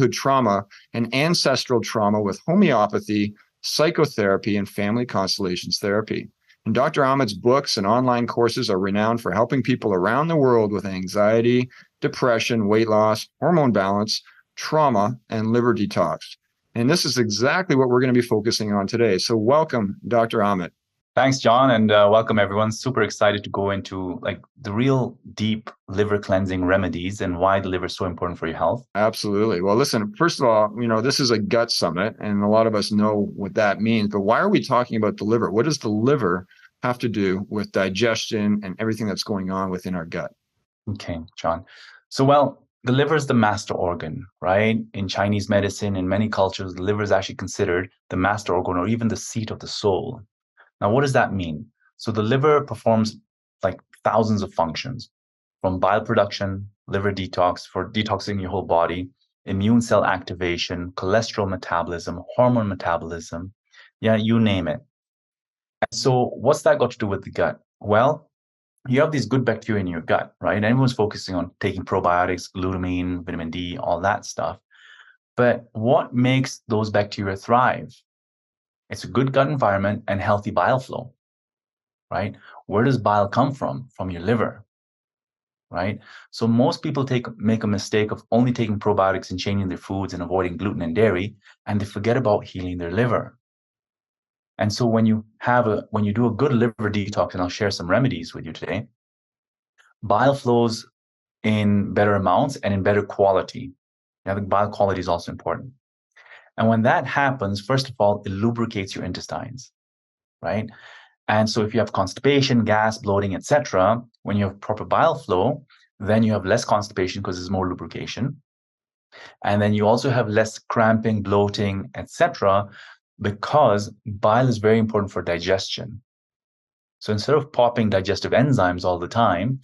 trauma and ancestral trauma with homeopathy, psychotherapy, and family constellations therapy. And Dr. Amit's books and online courses are renowned for helping people around the world with anxiety, depression, weight loss, hormone balance, trauma, and liver detox. And this is exactly what we're going to be focusing on today. So welcome, Dr. Amit. Thanks, John, and welcome everyone. Super excited to go into the real deep liver cleansing remedies and why the liver is so important for your health. Absolutely. Well, listen, first of all, this is a gut summit, and a lot of us know what that means. But why are we talking about the liver? What does the liver have to do with digestion and everything that's going on within our gut? Okay, John. So, the liver is the master organ, right? In Chinese medicine, in many cultures, the liver is actually considered the master organ or even the seat of the soul. Now, what does that mean? So the liver performs thousands of functions, from bile production, liver detox for detoxing your whole body, immune cell activation, cholesterol metabolism, hormone metabolism, you name it. And so what's that got to do with the gut? Well, you have these good bacteria in your gut, right? Everyone's focusing on taking probiotics, glutamine, vitamin D, all that stuff. But what makes those bacteria thrive? It's a good gut environment and healthy bile flow, right? Where does bile come from? From your liver, right? So most people make a mistake of only taking probiotics and changing their foods and avoiding gluten and dairy, and they forget about healing their liver. And so when you do a good liver detox, and I'll share some remedies with you today, bile flows in better amounts and in better quality. The bile quality is also important. And when that happens, first of all, it lubricates your intestines, right? And so if you have constipation, gas, bloating, etc., when you have proper bile flow, then you have less constipation because there's more lubrication. And then you also have less cramping, bloating, etc., because bile is very important for digestion. So instead of popping digestive enzymes all the time,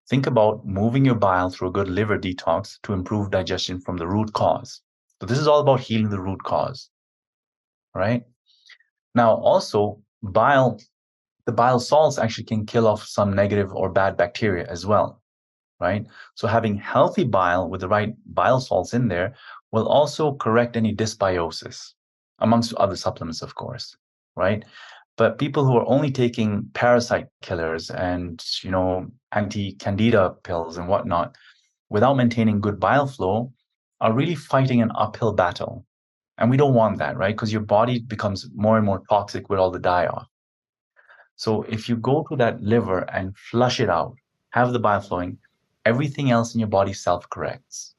think about moving your bile through a good liver detox to improve digestion from the root cause. So this is all about healing the root cause, right? Now, also, the bile salts actually can kill off some negative or bad bacteria as well, right? So having healthy bile with the right bile salts in there will also correct any dysbiosis, amongst other supplements, of course, right? But people who are only taking parasite killers and, anti-candida pills and whatnot, without maintaining good bile flow, are really fighting an uphill battle. And we don't want that, right? Because your body becomes more and more toxic with all the die-off. So if you go to that liver and flush it out, have the bile flowing, everything else in your body self-corrects.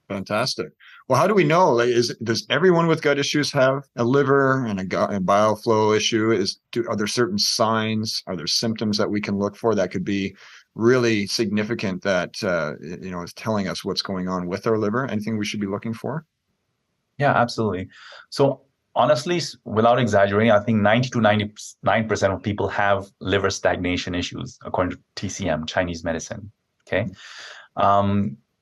Fantastic. Well, how do we know? Does everyone with gut issues have a liver and a bile flow issue? Are there certain signs? Are there symptoms that we can look for that could be really significant that is telling us what's going on with our liver? Anything we should be looking for? Yeah, absolutely. So honestly, without exaggerating, I think 90 to 99% of people have liver stagnation issues, according to TCM, Chinese medicine. Okay.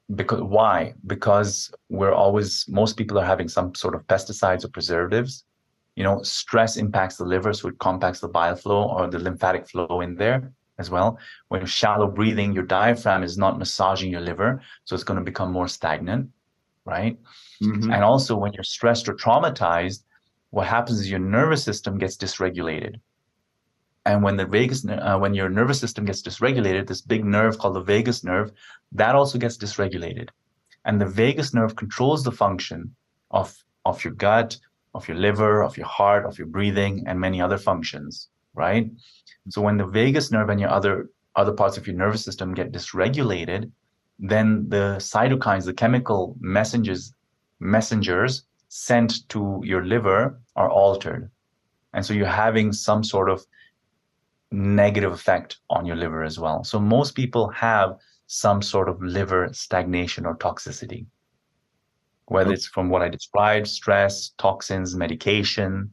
Why? Because most people are having some sort of pesticides or preservatives. Stress impacts the liver, so it compacts the bile flow or the lymphatic flow in there as well. When you're shallow breathing, your diaphragm is not massaging your liver, so it's going to become more stagnant, right? Mm-hmm. And also when you're stressed or traumatized, what happens is your nervous system gets dysregulated. And when when your nervous system gets dysregulated, this big nerve called the vagus nerve, that also gets dysregulated. And the vagus nerve controls the function of your gut, of your liver, of your heart, of your breathing, and many other functions, right? So when the vagus nerve and your other parts of your nervous system get dysregulated, then the cytokines, the chemical messengers sent to your liver are altered. And so you're having some sort of negative effect on your liver as well. So most people have some sort of liver stagnation or toxicity, whether it's from what I described, stress, toxins, medication,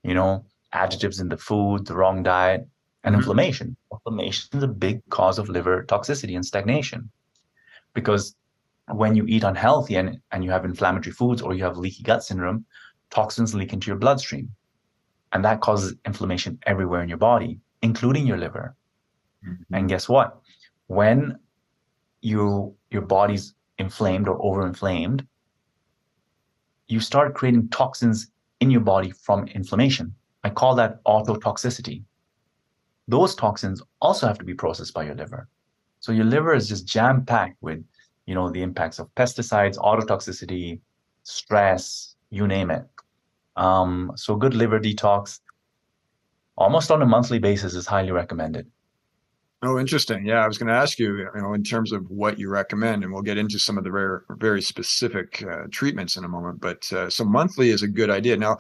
additives in the food, the wrong diet, and inflammation. Inflammation is a big cause of liver toxicity and stagnation, because when you eat unhealthy and you have inflammatory foods or you have leaky gut syndrome, toxins leak into your bloodstream. And that causes inflammation everywhere in your body, including your liver. Mm-hmm. And guess what? When your body's inflamed or overinflamed, you start creating toxins in your body from inflammation. I call that autotoxicity. Those toxins also have to be processed by your liver. So your liver is just jam-packed with, the impacts of pesticides, autotoxicity, stress, you name it. So good liver detox, almost on a monthly basis, is highly recommended. Oh, interesting. Yeah, I was going to ask you, in terms of what you recommend, and we'll get into some of the very, very specific treatments in a moment. But so monthly is a good idea. Now,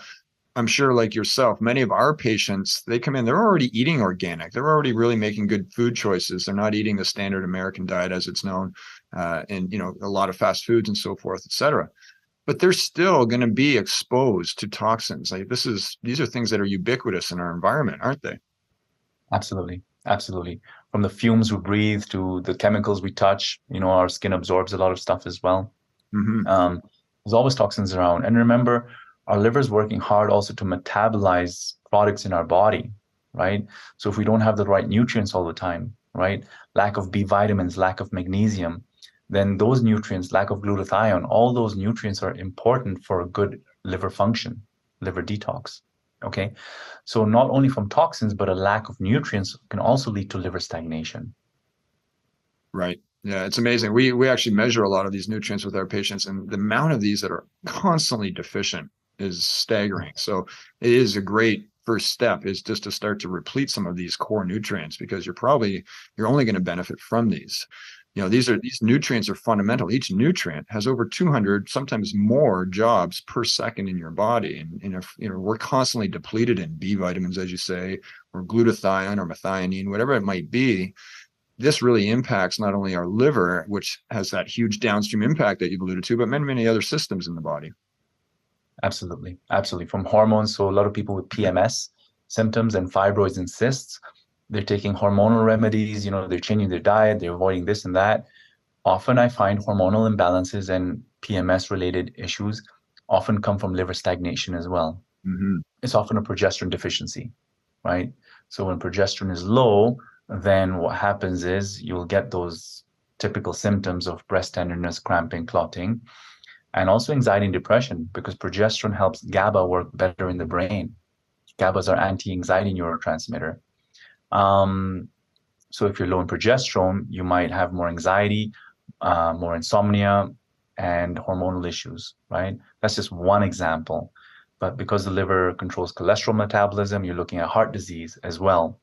I'm sure, like yourself, many of our patients, they come in, they're already eating organic. They're already really making good food choices. They're not eating the standard American diet as it's known, and a lot of fast foods and so forth, et cetera. But they're still going to be exposed to toxins. Like these are things that are ubiquitous in our environment, aren't they? Absolutely. Absolutely. From the fumes we breathe to the chemicals we touch, our skin absorbs a lot of stuff as well. Mm-hmm. There's always toxins around. And remember, our liver is working hard also to metabolize products in our body, right? So if we don't have the right nutrients all the time, right? Lack of B vitamins, lack of magnesium, then those nutrients, lack of glutathione, all those nutrients are important for a good liver function, liver detox. Okay. So not only from toxins, but a lack of nutrients can also lead to liver stagnation. Right. Yeah, it's amazing. We actually measure a lot of these nutrients with our patients, and the amount of these that are constantly deficient is staggering. So it is a great first step, is just to start to replete some of these core nutrients, because you're only going to benefit from these. These nutrients are fundamental. Each nutrient has over 200, sometimes more jobs per second in your body. And if we're constantly depleted in B vitamins, as you say, or glutathione or methionine, whatever it might be, this really impacts not only our liver, which has that huge downstream impact that you've alluded to, but many, many other systems in the body. Absolutely. Absolutely. From hormones. So a lot of people with PMS symptoms and fibroids and cysts, they're taking hormonal remedies, they're changing their diet, they're avoiding this and that. Often I find hormonal imbalances and PMS related issues often come from liver stagnation as well. Mm-hmm. It's often a progesterone deficiency, right? So when progesterone is low, then what happens is you'll get those typical symptoms of breast tenderness, cramping, clotting, and also anxiety and depression, because progesterone helps GABA work better in the brain. GABA is our anti-anxiety neurotransmitter. So if you're low in progesterone, you might have more anxiety, more insomnia, and hormonal issues, right? That's just one example. But because the liver controls cholesterol metabolism, you're looking at heart disease as well,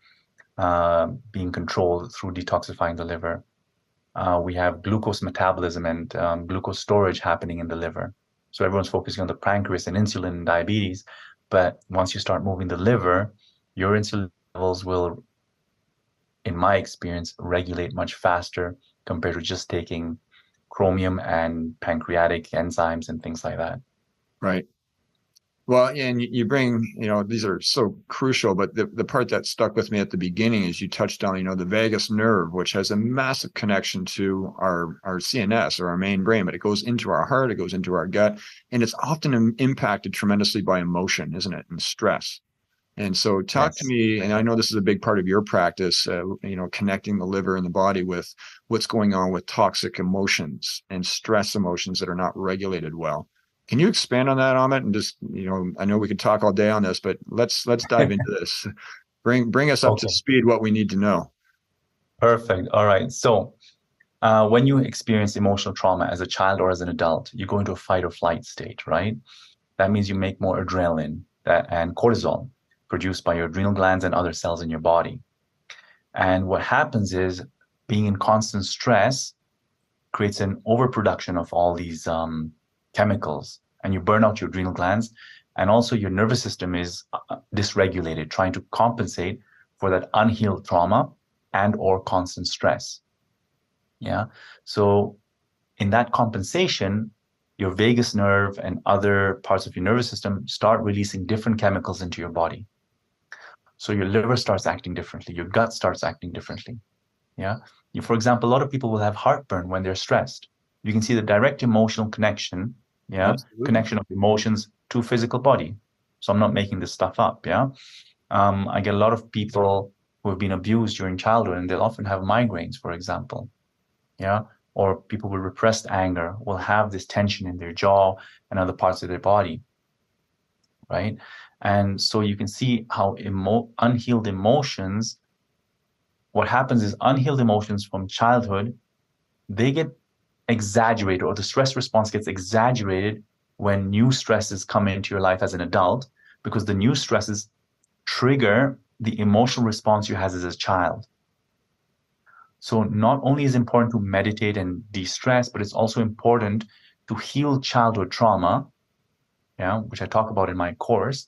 being controlled through detoxifying the liver. We have glucose metabolism and glucose storage happening in the liver. So everyone's focusing on the pancreas and insulin and diabetes. But once you start moving the liver, your insulin levels will, in my experience, regulate much faster compared to just taking chromium and pancreatic enzymes and things like that. Right. Well, and you bring, these are so crucial, but the part that stuck with me at the beginning is you touched on, the vagus nerve, which has a massive connection to our CNS, or our main brain, but it goes into our heart, it goes into our gut, and it's often impacted tremendously by emotion, isn't it? And stress. And so talk to me, and I know this is a big part of your practice, connecting the liver and the body with what's going on with toxic emotions and stress emotions that are not regulated well. Can you expand on that, Amit? And just, I know we could talk all day on this, but let's dive into this. Bring us up to speed what we need to know. Perfect. All right. So when you experience emotional trauma as a child or as an adult, you go into a fight or flight state, right? That means you make more adrenaline and cortisol produced by your adrenal glands and other cells in your body. And what happens is, being in constant stress creates an overproduction of all these chemicals, and you burn out your adrenal glands, and also your nervous system is dysregulated, trying to compensate for that unhealed trauma and or constant stress. Yeah. So in that compensation, your vagus nerve and other parts of your nervous system start releasing different chemicals into your body. So your liver starts acting differently, your gut starts acting differently. Yeah. For example, a lot of people will have heartburn when they're stressed. You can see the direct emotional connection. Yeah. Absolutely. Connection of emotions to physical body. So I'm not making this stuff up. Yeah. I get a lot of people who have been abused during childhood, and they'll often have migraines, for example. Yeah. or people with repressed anger will have this tension in their jaw and other parts of their body, right? And so you can see how unhealed emotions, what happens is unhealed emotions from childhood, they get exaggerated, or the stress response gets exaggerated when new stresses come into your life as an adult, because the new stresses trigger the emotional response you had as a child. So not only is it important to meditate and de-stress, but it's also important to heal childhood trauma, yeah, which I talk about in my course,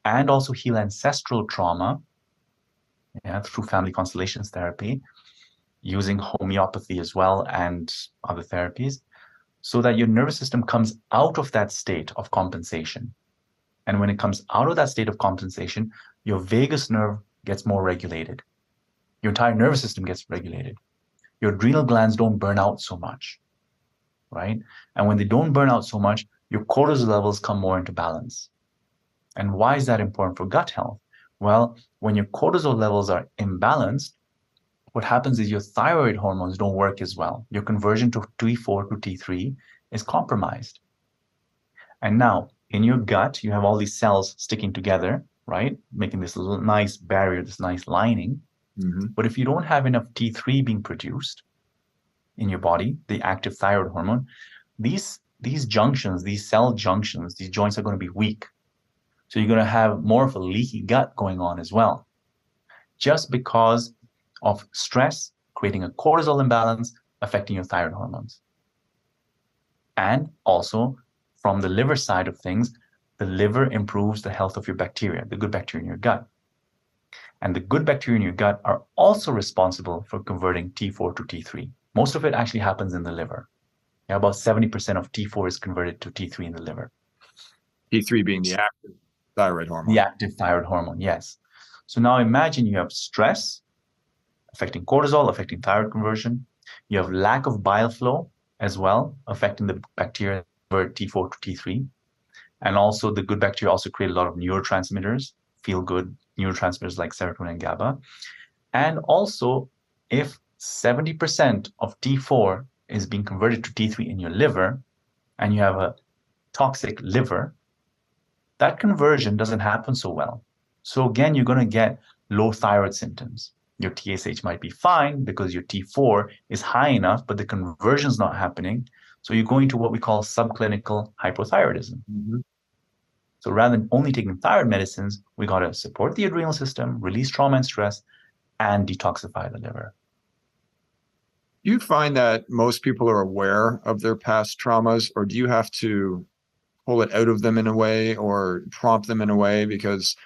and also heal ancestral trauma, yeah, through family constellations therapy, using homeopathy as well and other therapies, so that your nervous system comes out of that state of compensation. And when it comes out of that state of compensation, your vagus nerve gets more regulated. Your entire nervous system gets regulated. Your adrenal glands don't burn out so much, right? And when they don't burn out so much, your cortisol levels come more into balance. And why is that important for gut health? Well, when your cortisol levels are imbalanced, what happens is your thyroid hormones don't work as well. Your conversion to T4 to T3 is compromised. And now in your gut, you have all these cells sticking together, right? Making this little nice barrier, this nice lining. Mm-hmm. But if you don't have enough T3 being produced in your body, the active thyroid hormone, these junctions, these cell junctions, these joints are going to be weak. So you're going to have more of a leaky gut going on as well, just because of stress creating a cortisol imbalance affecting your thyroid hormones. And also from the liver side of things, the liver improves the health of your bacteria, the good bacteria in your gut. And the good bacteria in your gut are also responsible for converting T4 to T3. Most of it actually happens in the liver. Yeah, about 70% of T4 is converted to T3 in the liver. T3 being the active thyroid hormone. The active thyroid hormone, yes. So now imagine you have stress affecting cortisol, affecting thyroid conversion. You have lack of bile flow as well, affecting the bacteria convert T4 to T3. And also the good bacteria also create a lot of neurotransmitters, feel good neurotransmitters like serotonin and GABA. And also if 70% of T4 is being converted to T3 in your liver, and you have a toxic liver, that conversion doesn't happen so well. So again, you're going to get low thyroid symptoms. Your TSH might be fine because your T4 is high enough, but the conversion's not happening. So you're going to what we call subclinical hypothyroidism. Mm-hmm. So rather than only taking thyroid medicines, we got to support the adrenal system, release trauma and stress, and detoxify the liver. Do you find that most people are aware of their past traumas, or do you have to pull it out of them in a way or prompt them in a way? Because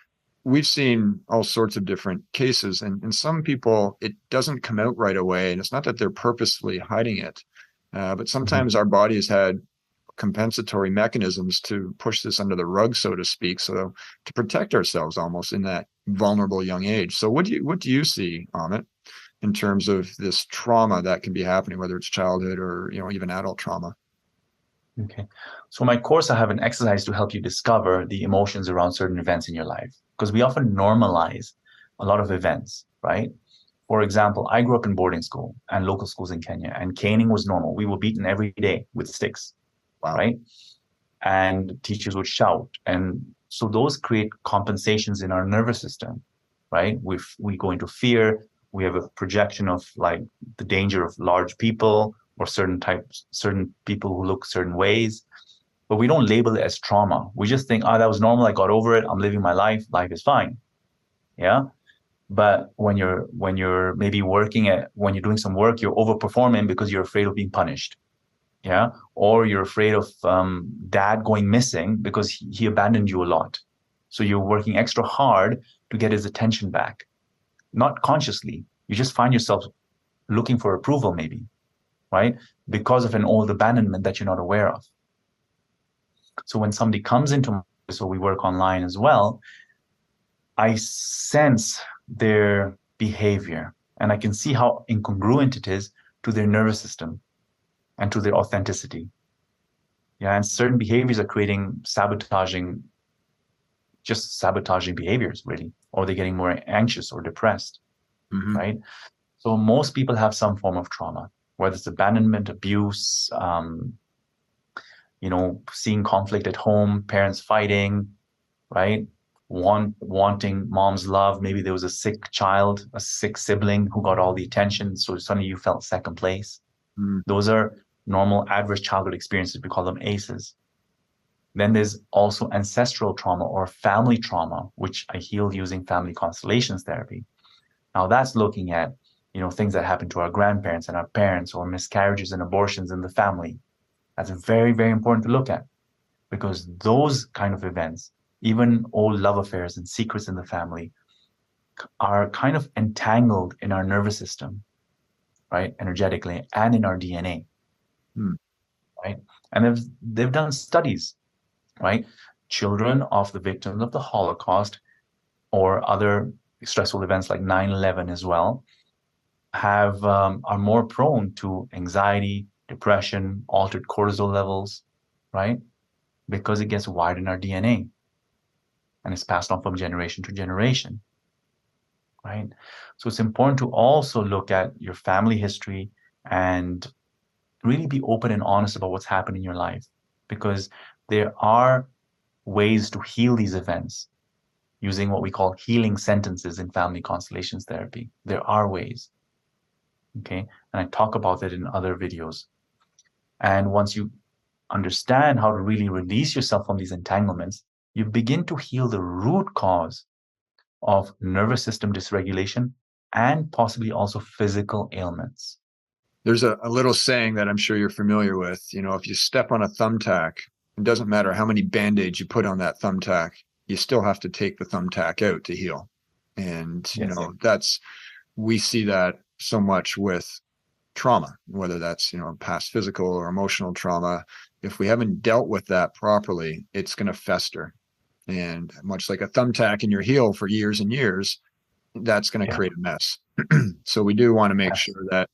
we've seen all sorts of different cases, and some people, it doesn't come out right away. And it's not that they're purposefully hiding it, but sometimes our body has had compensatory mechanisms to push this under the rug, so to speak, so to protect ourselves almost in that vulnerable young age. So what do you see, Amit, in terms of this trauma that can be happening, whether it's childhood or even adult trauma? Okay. So in my course, I have an exercise to help you discover the emotions around certain events in your life, because we often normalize a lot of events, right? For example, I grew up in boarding school and local schools in Kenya, and caning was normal. We were beaten every day with sticks, Wow. right? And teachers would shout. And so those create compensations in our nervous system, right? We go into fear. We have a projection of like the danger of large people or certain people who look certain ways, but we don't label it as trauma. We just think, oh, that was normal. I got over it. I'm living my life. Life is fine. Yeah. But when you're maybe when you're doing some work, you're overperforming because you're afraid of being punished. Yeah. Or you're afraid of dad going missing because he abandoned you a lot. So you're working extra hard to get his attention back. Not consciously. You just find yourself looking for approval maybe, right? Because of an old abandonment that you're not aware of. So when somebody comes into, so we work online as well, I sense their behavior and I can see how incongruent it is to their nervous system and to their authenticity. Yeah, and certain behaviors are creating sabotaging behaviors, really, or they're getting more anxious or depressed, Mm-hmm. right? So most people have some form of trauma. whether it's abandonment, abuse, seeing conflict at home, parents fighting, right? Wanting mom's love. Maybe there was a sick child, a sick sibling who got all the attention, so suddenly you felt second place. Those are normal adverse childhood experiences. We call them ACEs. Then there's also ancestral trauma or family trauma, which I heal using family constellations therapy. Now that's looking at, things that happened to our grandparents and our parents, or miscarriages and abortions in the family. That's very, very important to look at, because those kind of events, even old love affairs and secrets in the family, are kind of entangled in our nervous system, right, energetically, and in our DNA, right? And they've done studies, right? Children of the victims of the Holocaust or other stressful events like 9/11 as well are more prone to anxiety, depression, altered cortisol levels, right? Because it gets wired in our DNA and it's passed on from generation to generation, right? So it's important to also look at your family history and really be open and honest about what's happened in your life, because there are ways to heal these events using what we call healing sentences in family constellations therapy. There are ways, okay? And I talk about that in other videos. And once you understand how to really release yourself from these entanglements, you begin to heal the root cause of nervous system dysregulation and possibly also physical ailments. There's a little saying that I'm sure you're familiar with. If you step on a thumbtack, it doesn't matter how many Band-Aids you put on that thumbtack, you still have to take the thumbtack out to heal. And, we see that so much with trauma, whether that's, past physical or emotional trauma. If we haven't dealt with that properly, it's going to fester. And much like a thumbtack in your heel for years and years, that's going to create a mess. So we do want to make sure that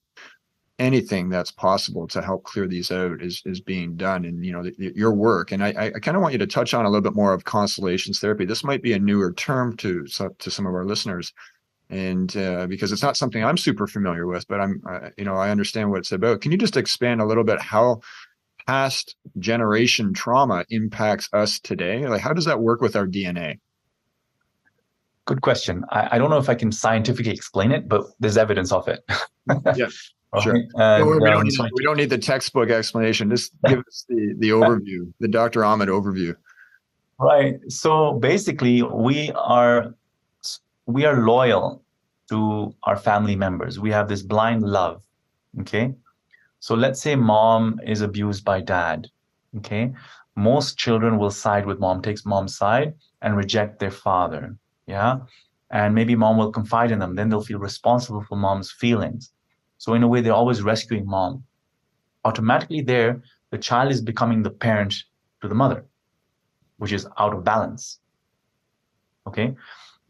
anything that's possible to help clear these out is being done. And, your work. And I kind of want you to touch on a little bit more of constellations therapy. This might be a newer term to some of our listeners. And because it's not something I'm super familiar with, but I understand what it's about. Can you just expand a little bit how past generation trauma impacts us today? Like, how does that work with our DNA? Good question. I don't know if I can scientifically explain it, but there's evidence of it. Yeah, right? sure. And, we don't need the textbook explanation. Just give us the overview, the Dr. Ahmed overview. Right. So basically, we are loyal to our family members. We have this blind love. Okay. So let's say mom is abused by dad. Okay. Most children will side with mom, takes mom's side and reject their father. Yeah. And maybe mom will confide in them. Then they'll feel responsible for mom's feelings. So in a way, they're always rescuing mom. Automatically there, the child is becoming the parent to the mother, which is out of balance. Okay.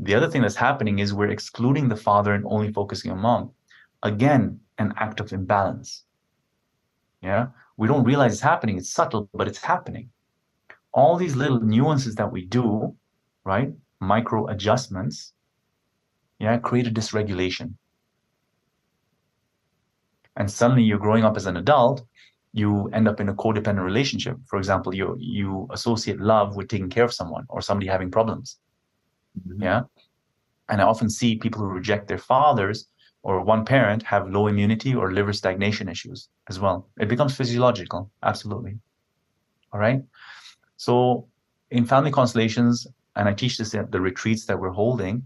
The other thing that's happening is we're excluding the father and only focusing on mom. Again, an act of imbalance. Yeah. We don't realize it's happening. It's subtle, but it's happening. All these little nuances that we do, right? Micro adjustments, create a dysregulation. And suddenly you're growing up as an adult, you end up in a codependent relationship. For example, you associate love with taking care of someone or somebody having problems. Mm-hmm. Yeah. And I often see people who reject their fathers or one parent have low immunity or liver stagnation issues as well. It becomes physiological. Absolutely. All right. So in family constellations, and I teach this at the retreats that we're holding,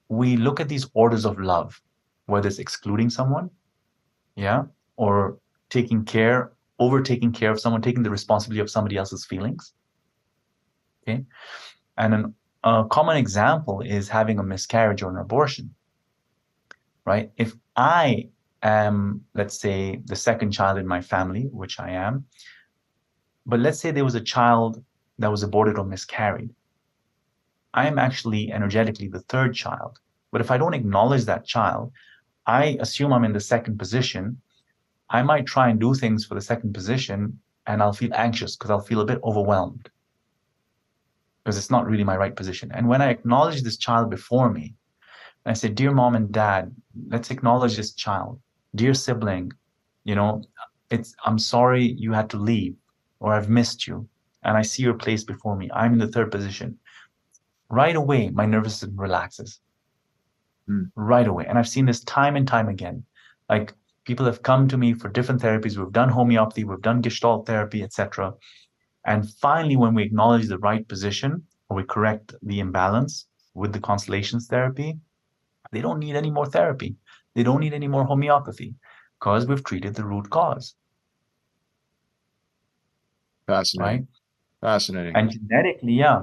we look at these orders of love, whether it's excluding someone, or taking care of someone, taking the responsibility of somebody else's feelings. Okay. And a common example is having a miscarriage or an abortion, right? If I am, let's say, the second child in my family, which I am, but let's say there was a child that was aborted or miscarried, I am actually energetically the third child. But if I don't acknowledge that child, I assume I'm in the second position. I might try and do things for the second position and I'll feel anxious because I'll feel a bit overwhelmed because it's not really my right position. And when I acknowledge this child before me, and I say, dear mom and dad, let's acknowledge this child. Dear sibling, I'm sorry you had to leave, or I've missed you, and I see your place before me. I'm in the third position. Right away, my nervous system relaxes. Right away. And I've seen this time and time again. Like, people have come to me for different therapies. We've done homeopathy, we've done Gestalt therapy, etc. And finally, when we acknowledge the right position, or we correct the imbalance with the constellations therapy, they don't need any more therapy. They don't need any more homeopathy, because we've treated the root cause. Fascinating. Right? Fascinating. And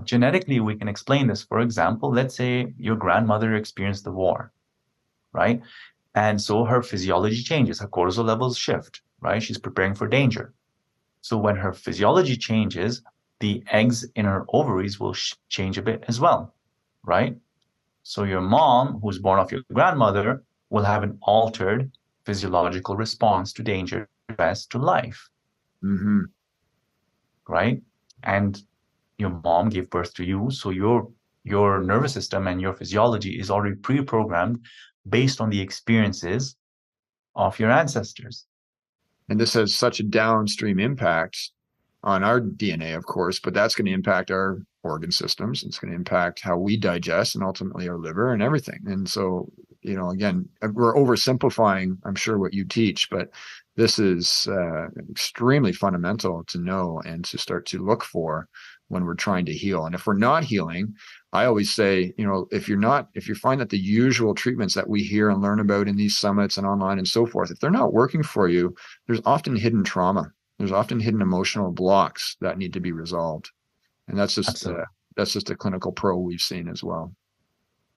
genetically, we can explain this. For example, let's say your grandmother experienced the war, right? And so her physiology changes, her cortisol levels shift, right? She's preparing for danger. So when her physiology changes, the eggs in her ovaries will change a bit as well, right? So your mom, who's born off your grandmother, will have an altered physiological response to danger, stress, to life, right? And your mom gave birth to you, so your nervous system and your physiology is already pre-programmed based on the experiences of your ancestors. And this has such a downstream impact on our DNA, of course, but that's going to impact our organ systems. It's going to impact how we digest and ultimately our liver and everything. And so, again, we're oversimplifying, I'm sure, what you teach, but this is extremely fundamental to know and to start to look for when we're trying to heal. And if we're not healing, I always say, if you find that the usual treatments that we hear and learn about in these summits and online and so forth, if they're not working for you, there's often hidden trauma. There's often hidden emotional blocks that need to be resolved. And that's just a clinical pro we've seen as well.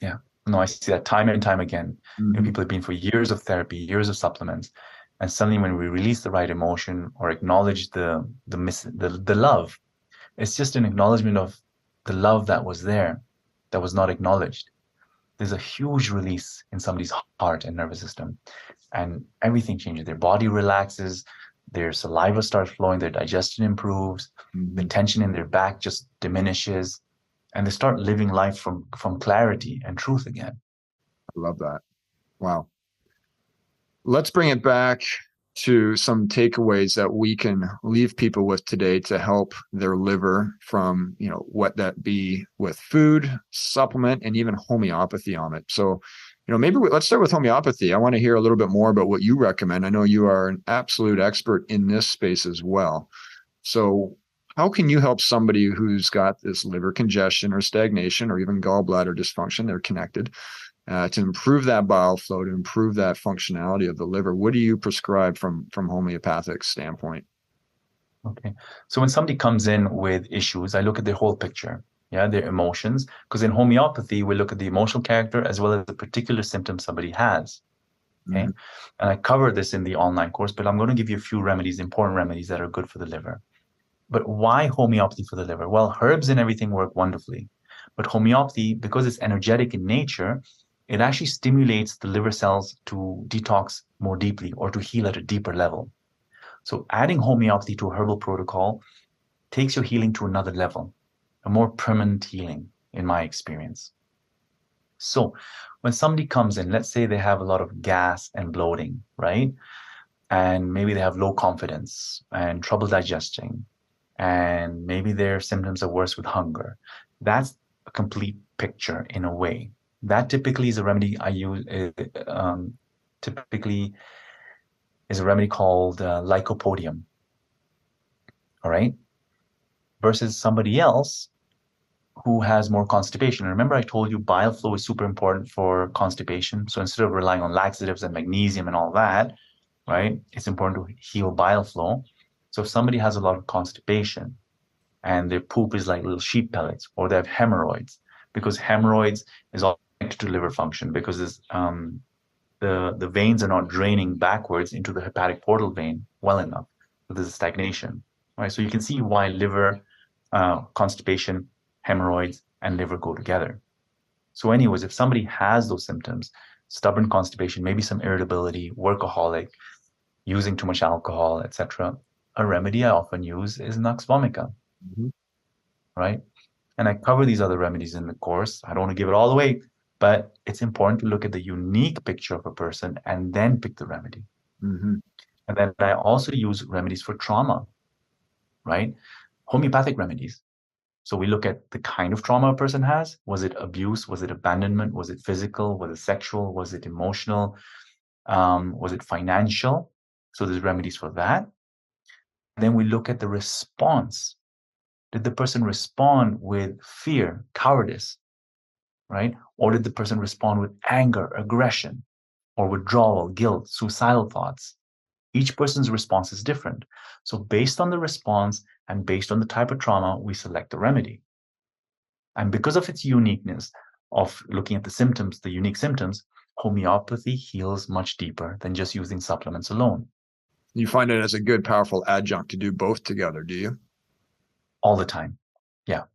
Yeah. No, I see that time and time again. People have been for years of therapy, years of supplements. And suddenly when we release the right emotion or acknowledge the love, it's just an acknowledgement of the love that was there, that was not acknowledged. There's a huge release in somebody's heart and nervous system, and everything changes. Their body relaxes, their saliva starts flowing, their digestion improves, the tension in their back just diminishes, and they start living life from clarity and truth again. I love that. Wow. Let's bring it back to some takeaways that we can leave people with today to help their liver from, what that be with food, supplement, and even homeopathy on it. So, maybe let's start with homeopathy. I want to hear a little bit more about what you recommend. I know you are an absolute expert in this space as well. So how can you help somebody who's got this liver congestion or stagnation or even gallbladder dysfunction? They're connected. To improve that bile flow, to improve that functionality of the liver. What do you prescribe from homeopathic standpoint? Okay. So when somebody comes in with issues, I look at their whole picture, their emotions, because in homeopathy, we look at the emotional character as well as the particular symptom somebody has. Okay. And I cover this in the online course, but I'm going to give you a few remedies, important remedies that are good for the liver. But why homeopathy for the liver? Well, herbs and everything work wonderfully, but homeopathy, because it's energetic in nature, it actually stimulates the liver cells to detox more deeply or to heal at a deeper level. So adding homeopathy to a herbal protocol takes your healing to another level, a more permanent healing, in my experience. So when somebody comes in, let's say they have a lot of gas and bloating, right? And maybe they have low confidence and trouble digesting, and maybe their symptoms are worse with hunger. That's a complete picture in a way. That typically is a remedy I use, typically is a remedy called lycopodium, all right? Versus somebody else who has more constipation. Remember I told you bile flow is super important for constipation. So instead of relying on laxatives and magnesium and all that, right, it's important to heal bile flow. So if somebody has a lot of constipation and their poop is like little sheep pellets, or they have hemorrhoids, because hemorrhoids is all connected to liver function, because the veins are not draining backwards into the hepatic portal vein well enough. So there's a stagnation, right? So you can see why liver, constipation, hemorrhoids, and liver go together. So anyways, if somebody has those symptoms, stubborn constipation, maybe some irritability, workaholic, using too much alcohol, etc., a remedy I often use is Nux vomica, right? And I cover these other remedies in the course. I don't want to give it all away, but it's important to look at the unique picture of a person and then pick the remedy. And then I also use remedies for trauma, right? Homeopathic remedies. So we look at the kind of trauma a person has. Was it abuse? Was it abandonment? Was it physical? Was it sexual? Was it emotional? Was it financial? So there's remedies for that. Then we look at the response. Did the person respond with fear, cowardice, right? Or did the person respond with anger, aggression, or withdrawal, guilt, suicidal thoughts? Each person's response is different. So based on the response and based on the type of trauma, we select the remedy. And because of its uniqueness of looking at the symptoms, the unique symptoms, homeopathy heals much deeper than just using supplements alone. You find it as a good, powerful adjunct to do both together, do you? All the time. Yeah.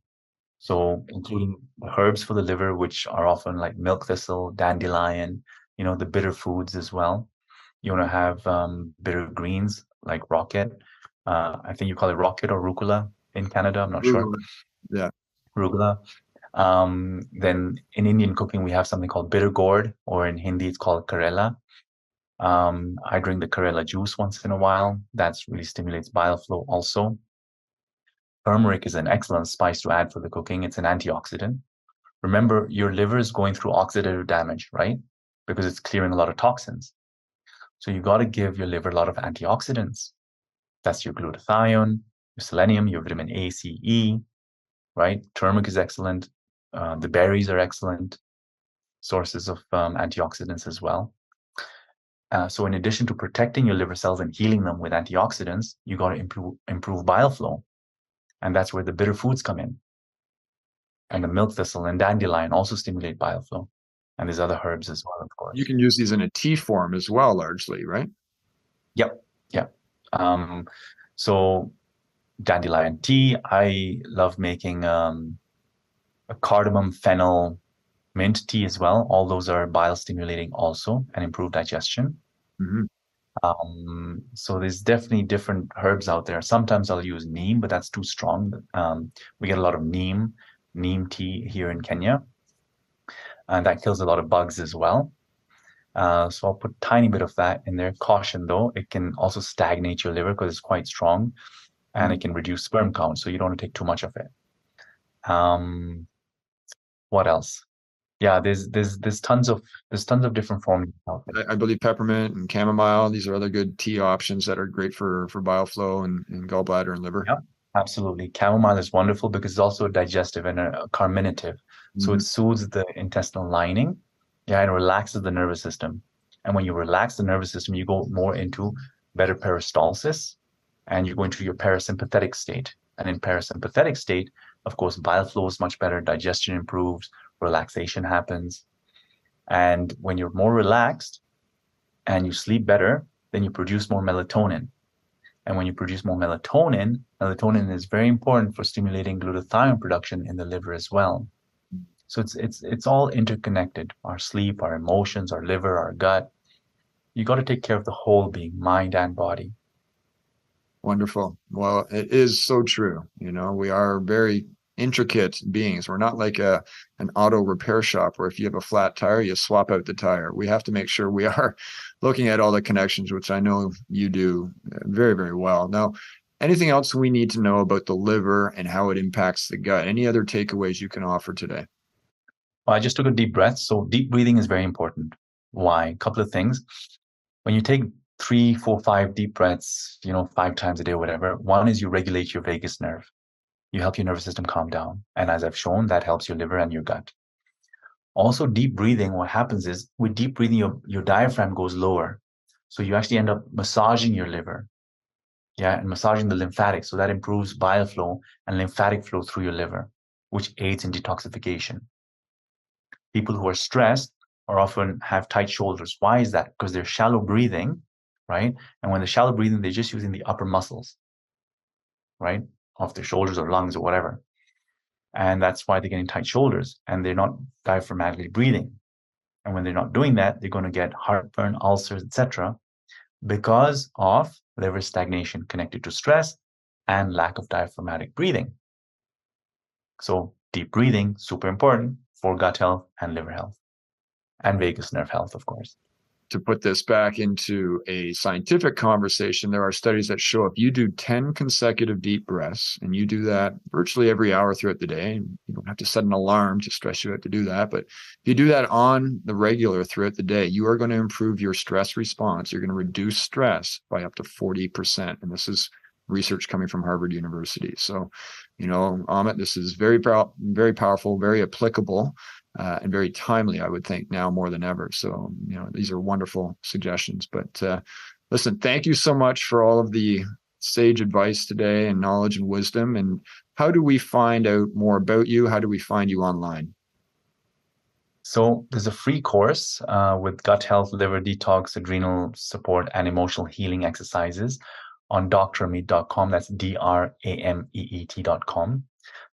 So including the herbs for the liver, which are often like milk thistle, dandelion, the bitter foods as well. You want to have bitter greens like rocket. I think you call it rocket or rucola in Canada. I'm not sure. Yeah. Rugula. Then in Indian cooking, we have something called bitter gourd, or in Hindi, it's called Karela. I drink the Karela juice once in a while. That really stimulates bile flow also. Turmeric is an excellent spice to add for the cooking. It's an antioxidant. Remember, your liver is going through oxidative damage, right? Because it's clearing a lot of toxins. So you got to give your liver a lot of antioxidants. That's your glutathione, your selenium, your vitamin A, C, E, right? Turmeric is excellent. The berries are excellent sources of antioxidants as well. So in addition to protecting your liver cells and healing them with antioxidants, you got to improve bile flow. And that's where the bitter foods come in. And the milk thistle and dandelion also stimulate bile flow. And there's other herbs as well, of course. You can use these in a tea form as well, largely, right? Yep. So dandelion tea, I love making a cardamom, fennel, mint tea as well. All those are bile stimulating also and improve digestion. Mm-hmm. So there's definitely different herbs out there. Sometimes I'll use neem, but that's too strong. We get a lot of neem tea here in Kenya, and that kills a lot of bugs as well. So I'll put a tiny bit of that in there. Caution though, it can also stagnate your liver because it's quite strong, and it can reduce sperm count. So you don't want to take too much of it. What else? Yeah, there's tons of different forms out there. I believe peppermint and chamomile, these are other good tea options that are great for bile flow and gallbladder and liver. Yeah, absolutely. Chamomile is wonderful because it's also digestive and a carminative. So it soothes the intestinal lining, and relaxes the nervous system. And when you relax the nervous system, you go more into better peristalsis, and you go into your parasympathetic state. And in parasympathetic state, of course, bile flow is much better, digestion improves, relaxation happens. And when you're more relaxed and you sleep better, then you produce more melatonin. And when you produce more melatonin, melatonin is very important for stimulating glutathione production in the liver as well. So it's all interconnected. Our sleep, our emotions, our liver, our gut. You got to take care of the whole being, mind and body. Wonderful. Well, it is so true. We are very intricate beings. We're not like an auto repair shop where if you have a flat tire, you swap out the tire. We have to make sure we are looking at all the connections, which I know you do very, very well. Now, anything else we need to know about the liver and how it impacts the gut? Any other takeaways you can offer today? Well, I just took a deep breath. So deep breathing is very important. Why? A couple of things. When you take 3, 4, 5 deep breaths, 5 times a day or whatever, one is you regulate your vagus nerve. You help your nervous system calm down. And as I've shown, that helps your liver and your gut. Also, deep breathing, what happens is with deep breathing, your diaphragm goes lower. So you actually end up massaging your liver. Yeah, and massaging the lymphatics. So that improves bile flow and lymphatic flow through your liver, which aids in detoxification. People who are stressed or often have tight shoulders. Why is that? Because they're shallow breathing, right? And when they're shallow breathing, they're just using the upper muscles, right? Of their shoulders or lungs or whatever. And that's why they're getting tight shoulders and they're not diaphragmatically breathing. And when they're not doing that, they're going to get heartburn, ulcers, etc., because of liver stagnation connected to stress and lack of diaphragmatic breathing. So deep breathing, super important for gut health and liver health and vagus nerve health, of course. to put this back into a scientific conversation, there are studies that show if you do 10 consecutive deep breaths, and you do that virtually every hour throughout the day, and you don't have to set an alarm to stress you out to do that, but if you do that on the regular throughout the day, you are going to improve your stress response. You're going to reduce stress by up to 40%. And this is research coming from Harvard University. So, Amit, this is very powerful, very applicable, and very timely, I would think, now more than ever. So, these are wonderful suggestions. But listen, thank you so much for all of the sage advice today and knowledge and wisdom. And how do we find out more about you? How do we find you online? So there's a free course with gut health, liver detox, adrenal support, and emotional healing exercises on drameet.com. That's drameet.com.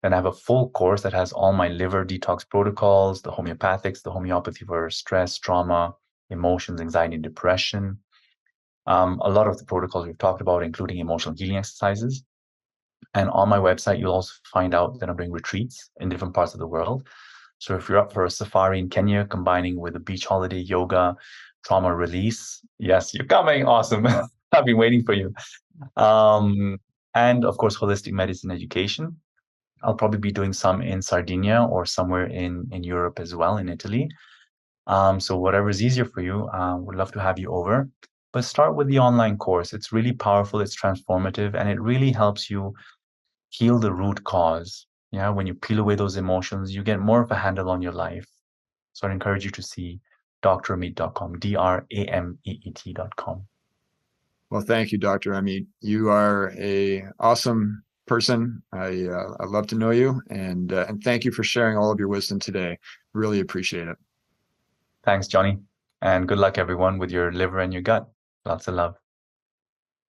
Then I have a full course that has all my liver detox protocols, the homeopathics, the homeopathy for stress, trauma, emotions, anxiety, and depression. A lot of the protocols we've talked about, including emotional healing exercises. And on my website, you'll also find out that I'm doing retreats in different parts of the world. So if you're up for a safari in Kenya, combining with a beach holiday, yoga, trauma release, yes, you're coming. Awesome. I've been waiting for you. And of course, holistic medicine education. I'll probably be doing some in Sardinia or somewhere in Europe as well, in Italy. So whatever is easier for you, would love to have you over. But start with the online course. It's really powerful, it's transformative, and it really helps you heal the root cause. Yeah, when you peel away those emotions, you get more of a handle on your life. So I'd encourage you to see drameet.com, drameet.com. Well, thank you, Dr. Ameet. You are an awesome person. I love to know you, and thank you for sharing all of your wisdom today. Really appreciate it. Thanks, Johnny. And good luck, everyone, with your liver and your gut. Lots of love.